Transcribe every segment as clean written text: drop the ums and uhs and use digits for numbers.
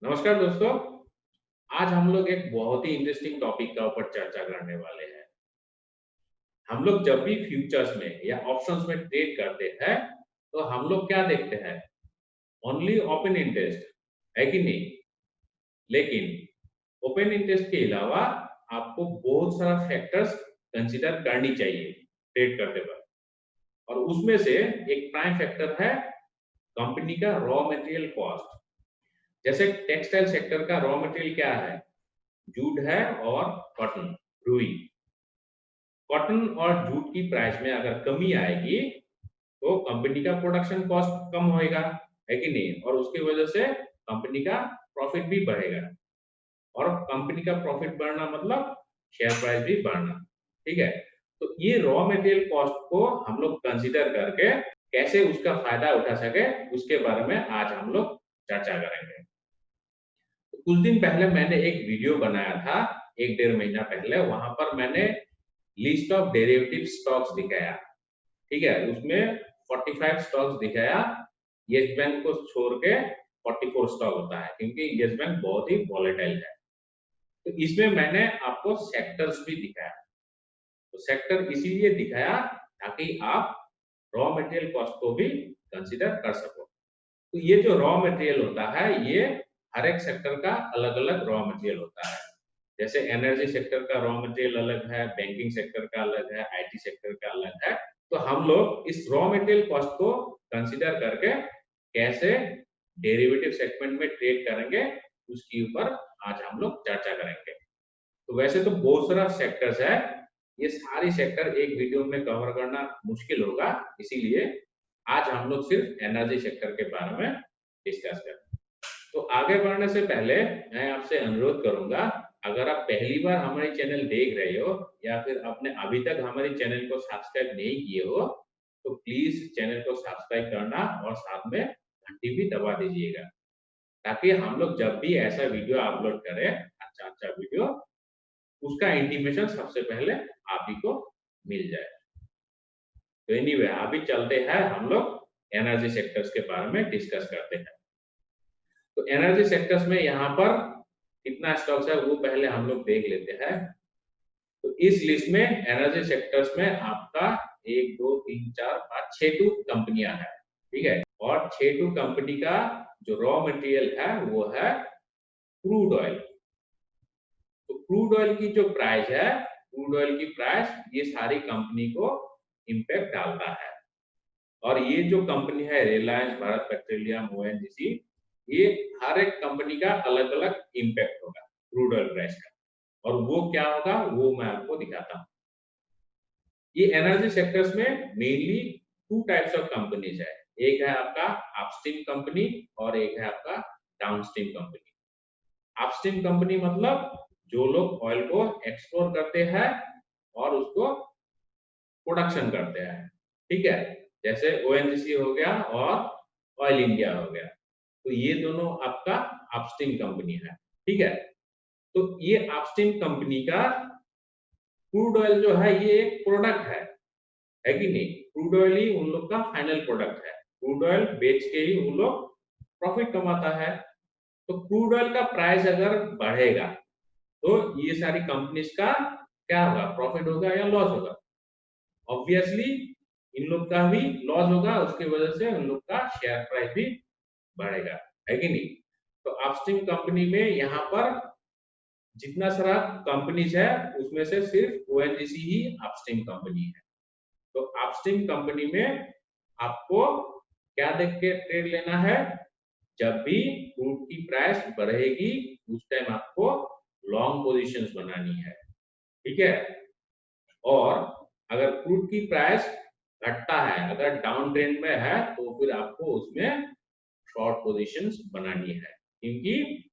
नमस्कार दोस्तों। आज हम लोग एक बहुत ही इंटरेस्टिंग टॉपिक का ऊपर चर्चा करने वाले हैं। हम लोग जब भी फ्यूचर्स में या ऑप्शंस में ट्रेड करते हैं तो हम लोग क्या देखते हैं? ओनली ओपन इंटरेस्ट, है कि नहीं? लेकिन ओपन इंटरेस्ट के अलावा आपको बहुत सारा फैक्टर्स कंसीडर करनी चाहिए ट्रेड करते वक्त। और उसमें से एक प्राइम फैक्टर है कंपनी का रॉ मटेरियल कॉस्ट। जैसे टेक्सटाइल सेक्टर का रॉ मटेरियल क्या है? जूट है और कॉटन, रुई। कॉटन और जूट की प्राइस में अगर कमी आएगी तो कंपनी का प्रोडक्शन कॉस्ट कम होएगा, है कि नहीं? और उसकी वजह से कंपनी का प्रॉफिट भी बढ़ेगा। और कंपनी का प्रॉफिट बढ़ना मतलब शेयर प्राइस भी बढ़ना। ठीक है? तो ये रॉ मटेरियल कॉस्ट को हम लोग कंसीडर करके कैसे उसका फायदा उठा सके उसके बारे में आज हम लोग चर्चा करेंगे। तो कुछ दिन पहले मैंने एक वीडियो बनाया था, एक डेढ़ महीना पहले। वहां पर मैंने लिस्ट ऑफ डेरिवेटिव स्टॉक्स दिखाया। ठीक है? उसमें 45 स्टॉक्स दिखाया। येस बैंक को छोड़ के 44 स्टॉक होता है, क्योंकि येस बैंक बहुत ही वॉलेटाइल है। तो इसमें मैंने आपको सेक्टर्स भी दिखाया। तो सेक्टर इसीलिए दिखाया ताकि आप रॉ मटेरियल कॉस्ट को भी कंसीडर कर सको। तो ये जो रॉ मटेरियल होता है, ये हर एक सेक्टर का अलग अलग रॉ मटेरियल होता है। जैसे एनर्जी सेक्टर का रॉ मटेरियल अलग है, बैंकिंग सेक्टर का अलग है, आईटी सेक्टर का अलग है। तो हम लोग इस रॉ मटेरियल कॉस्ट को कंसीडर करके कैसे डेरिवेटिव सेगमेंट में ट्रेड करेंगे उसके ऊपर आज हम लोग चर्चा करेंगे। तो वैसे तो बहुत सारा सेक्टर्स है, ये सारी सेक्टर एक वीडियो में कवर करना मुश्किल होगा। इसीलिए आज हम लोग सिर्फ एनर्जी सेक्टर के बारे में डिस्कस करें। तो आगे बढ़ने से पहले मैं आपसे अनुरोध करूंगा, अगर आप पहली बार हमारे चैनल देख रहे हो या फिर आपने अभी तक हमारे चैनल को सब्सक्राइब नहीं किए हो, तो प्लीज चैनल को सब्सक्राइब करना और साथ में घंटी भी दबा दीजिएगा, ताकि हम लोग जब भी ऐसा वीडियो अपलोड करें, अच्छा अच्छा वीडियो, उसका इंटीमेशन सबसे पहले आप ही को मिल जाए। तो एनीवे अभी चलते हैं, हम लोग एनर्जी सेक्टर्स के बारे में डिस्कस करते हैं। तो एनर्जी सेक्टर्स में यहाँ पर कितना स्टॉक्स है वो पहले हम लोग देख लेते हैं। तो इस लिस्ट में एनर्जी सेक्टर्स में आपका एक दो तीन चार पाँच छह टू कंपनियां हैं। ठीक है? और छह टू कंपनी का जो रॉ मटेरियल है वो है क्रूड ऑयल। तो क्रूड ऑयल की जो प्राइस है, क्रूड ऑयल की प्राइस ये सारी कंपनी को इम्पैक्ट डालता है। और ये जो कंपनी है रिलायंस, भारत पेट्रोलियम, ओएनजीसी, ये हर एक कंपनी का अलग अलग इम्पैक्ट होगा क्रूड ऑयल प्राइस का। और वो क्या होगा वो मैं आपको दिखाता हूँ। ये एनर्जी सेक्टर्स में mainly two types of companies है। एक है आपका अपस्ट्रीम कंपनी और एक है आपका डाउनस्ट्रीम कंपनी। अपस्ट्रीम कंपनी मतलब जो लोग ऑयल को एक्सप्लोर करते हैं और उसको प्रोडक्शन करते हैं। ठीक है? जैसे ओएनजीसी हो गया और ऑयल इंडिया हो गया। तो ये दोनों आपका अपस्ट्रीम कंपनी है। ठीक है? तो ये अपस्ट्रीम कंपनी का क्रूड ऑयल जो है ये एक प्रोडक्ट है कि नहीं? क्रूड ऑयल ही उन लोग का फाइनल प्रोडक्ट है। क्रूड ऑयल बेच के ही उन लोग प्रॉफिट कमाता है। तो क्रूड ऑयल का प्राइस अगर बढ़ेगा तो ये सारी कंपनीज का क्या होगा? प्रॉफिट होगा या लॉस होगा? ऑब्वियसली इन लोग का भी लॉस होगा, उसकी वजह से उन लोग का शेयर प्राइस भी बढ़ेगा, है कि नहीं? तो अपस्ट्रीम कंपनी में यहाँ पर जितना सारा कंपनीज है उसमें से सिर्फ ओएनजीसी ही अपस्ट्रीम कंपनी है। तो अपस्ट्रीम कंपनी में आपको क्या देख के ट्रेड लेना है? जब भी क्रूड की प्राइस बढ़ेगी उस टाइम आपको लॉन्ग पोजीशंस बनानी है। ठीक है? और अगर क्रूड की प्राइस घटता है, अगर डाउन ट्रेंड में है, तो फिर आपको उसमें शॉर्ट पोजीशंस बनानी है, क्योंकि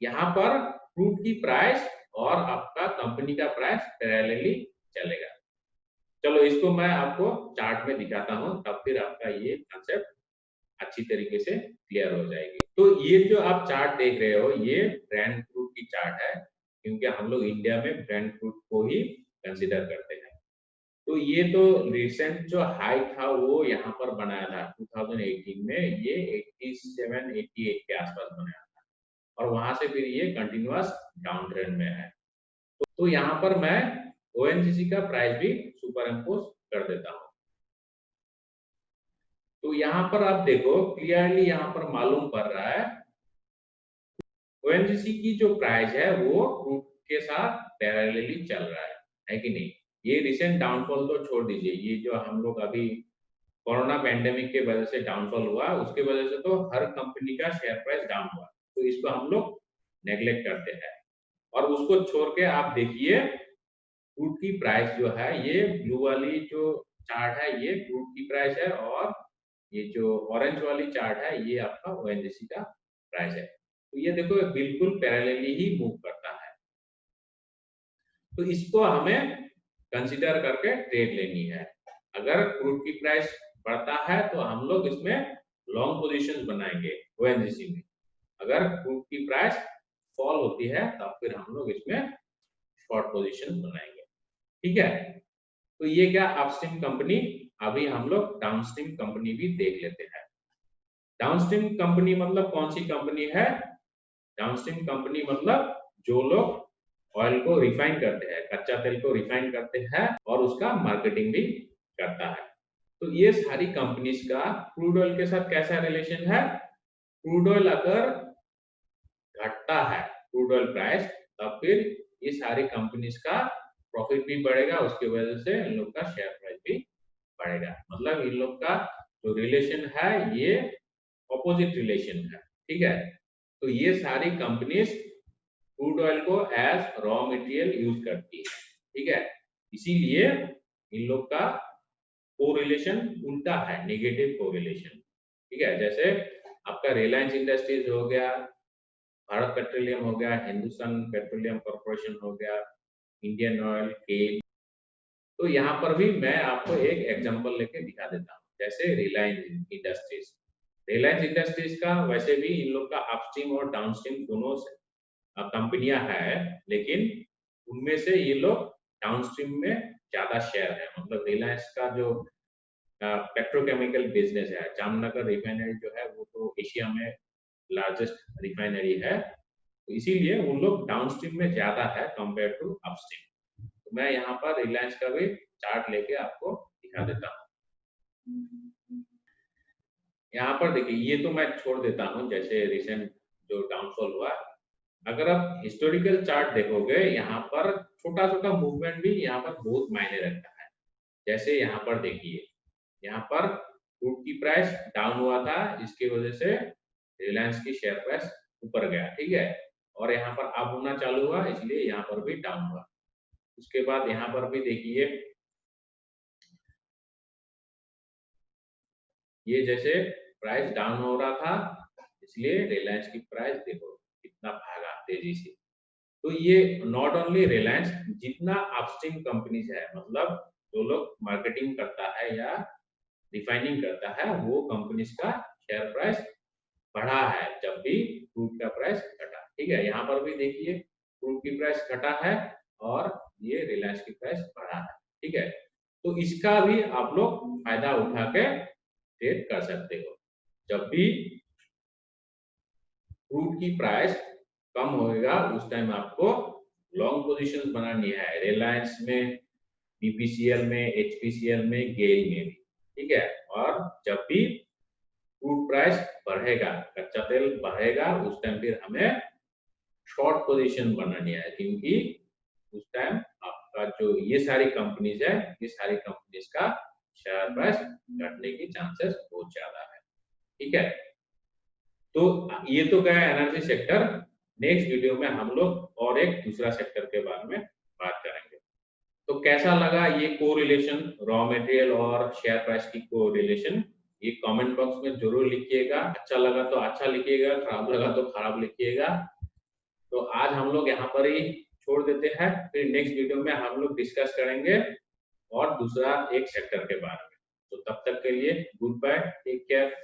यहाँ पर क्रूड की प्राइस और आपका कंपनी का प्राइस पैरेलली चलेगा। चलो इसको मैं आपको चार्ट में दिखाता हूँ, तब फिर आपका ये कंसेप्ट अच्छी तरीके से क्लियर हो जाएगी। तो ये जो आप चार्ट देख रहे हो ये ब्रांड क्रूड की चार्ट है, क्योंकि हम लोग इंडिया में ब्रांड क्रूड को ही कंसिडर करते हैं। तो ये तो रिसेंट जो हाई था वो यहाँ पर बनाया था 2018 में, ये 87 88 के आसपास बनाया था। और वहां से फिर ये कंटिन्यूअस डाउन ट्रेंड में है। तो यहाँ पर मैं ओएनजीसी का प्राइस भी सुपर इम्पोज कर देता हूँ। तो यहाँ पर आप देखो क्लियरली यहाँ पर मालूम पड़ रहा है ओएनजीसी की जो प्राइस है वो क्रूड के साथ पैरेलली चल रहा है कि नहीं। ये रिसेंट डाउनफॉल तो छोड़ दीजिए, ये जो हम लोग अभी कोरोना पैंडेमिक के वजह से डाउनफॉल हुआ उसके वजह से तो हर कंपनी का शेयर प्राइस डाउन हुआ, तो इसको हम लोग नेग्लेक्ट करते हैं। और उसको छोड़ के आप देखिए क्रूड की प्राइस जो है, ये ब्लू वाली जो चार्ट है ये क्रूड की प्राइस है और ये जो ऑरेंज वाली चार्ट है ये आपका ओएनजीसी का प्राइस है। तो ये देखो बिल्कुल पैरेलली ही मूव करता है, तो इसको हमें कंसीडर करके ट्रेड लेनी है। अगर क्रूड की प्राइस बढ़ता है तो हम लोग इसमें लॉन्ग पोजीशंस बनाएंगे ओएनजीसी में। अगर क्रूड की प्राइस फॉल होती है तब फिर हम लोग इसमें शॉर्ट पोजीशन बनाएंगे। ठीक है, तो ये क्या अपस्ट्रीम कंपनी। अभी हम लोग डाउनस्ट्रीम कंपनी भी देख लेते हैं। डाउनस्ट्रीम कंपनी मतलब कौन सी कंपनी है? डाउनस्ट्रीम कंपनी मतलब जो लोग ऑयल को रिफाइन करते हैं, कच्चा तेल को रिफाइन करते हैं और उसका मार्केटिंग भी करता है। तो ये सारी कंपनीज का क्रूड ऑयल के साथ कैसा रिलेशन है? क्रूड ऑयल अगर घटता है क्रूड ऑयल प्राइस तब फिर ये सारी कंपनीज का प्रॉफिट भी बढ़ेगा, उसकी वजह से इन लोग का शेयर प्राइस भी बढ़ेगा। मतलब इन लोग का जो रिलेशन है ये ऑपोजिट रिलेशन है। ठीक है, तो ये सारी कंपनीज क्रूड ऑयल को एज रॉ मटेरियल यूज करती है। ठीक है, इसीलिए इन लोग का कोरिलेशन उल्टा है, नेगेटिव कोरिलेशन। ठीक है, जैसे आपका रिलायंस इंडस्ट्रीज हो गया, भारत पेट्रोलियम हो गया, हिंदुस्तान पेट्रोलियम कॉर्पोरेशन हो गया, इंडियन ऑयल, गेल। तो यहाँ पर भी मैं आपको एक एग्जांपल लेके दिखा देता हूँ। जैसे रिलायंस इंडस्ट्रीज, रिलायंस इंडस्ट्रीज का वैसे भी इन लोग का अपस्ट्रीम और डाउनस्ट्रीम दोनों कंपनियां हैं, लेकिन उनमें से ये लोग डाउनस्ट्रीम में ज्यादा शेयर है। मतलब रिलायंस का जो पेट्रोकेमिकल बिजनेस है, जामनगर रिफाइनरी जो है वो तो एशिया में लार्जेस्ट रिफाइनरी है, तो इसीलिए उन लोग डाउनस्ट्रीम में ज्यादा है कंपेयर टू अपस्ट्रीम। तो मैं यहाँ पर रिलायंस का भी चार्ट लेके आपको दिखा देता हूँ। यहाँ पर देखिए, ये तो मैं छोड़ देता हूँ, जैसे रिसेंट जो डाउनफॉल हुआ। अगर आप हिस्टोरिकल चार्ट देखोगे यहाँ पर छोटा छोटा मूवमेंट भी यहाँ पर बहुत मायने रखता है। जैसे यहाँ पर देखिए, यहाँ पर क्रूड की प्राइस डाउन हुआ था, इसकी वजह से रिलायंस की शेयर प्राइस ऊपर गया। ठीक है, और यहाँ पर अप होना चालू हुआ, इसलिए यहाँ पर भी डाउन हुआ। उसके बाद यहाँ पर भी देखिए, ये जैसे प्राइस डाउन हो रहा था इसलिए रिलायंस की प्राइस देखो कितना भागा तेजी से। तो ये नॉट ओनली रिलायंस, जितना अपस्ट्रीम कंपनीज है, मतलब जो लोग मार्केटिंग करता है या रिफाइनिंग करता है, वो कंपनीज का शेयर प्राइस बढ़ा है जब भी क्रूड का प्राइस घटा। ठीक है, यहाँ पर भी देखिए क्रूड की प्राइस घटा है और ये रिलायंस की प्राइस बढ़ा है। ठीक है, तो इसका भी आप लोग फायदा उठा के ट्रेड कर सकते हो। जब भी क्रूड की प्राइस कम होएगा उस टाइम आपको लॉन्ग पोजीशंस बनानी है, रिलायंस में, बीपीसीएल में, एचपीसीएल में, गेल में भी। ठीक है, और जब भी क्रूड प्राइस बढ़ेगा, कच्चा तेल बढ़ेगा, उस टाइम फिर हमें शॉर्ट पोजीशन बनानी है, क्योंकि उस टाइम आपका जो ये सारी कंपनीज है, ये सारी कंपनीज का शेयर प्राइस घटने की चांसेस बहुत ज्यादा है। ठीक है, तो ये तो गया एनर्जी सेक्टर। नेक्स्ट वीडियो में हम लोग और एक दूसरा सेक्टर के बारे में बात करेंगे। तो कैसा लगा ये कोरिलेशन, रॉ मटेरियल और शेयर प्राइस की कोरिलेशन, ये कमेंट बॉक्स में जरूर लिखिएगा। अच्छा लगा तो अच्छा लिखिएगा, खराब लगा तो खराब लिखिएगा। तो आज हम लोग यहाँ पर ही छोड़ देते हैं, फिर नेक्स्ट वीडियो में हम लोग डिस्कस करेंगे और दूसरा एक सेक्टर के बारे में। तो तब तक के लिए गुड बाय, टेक केयर।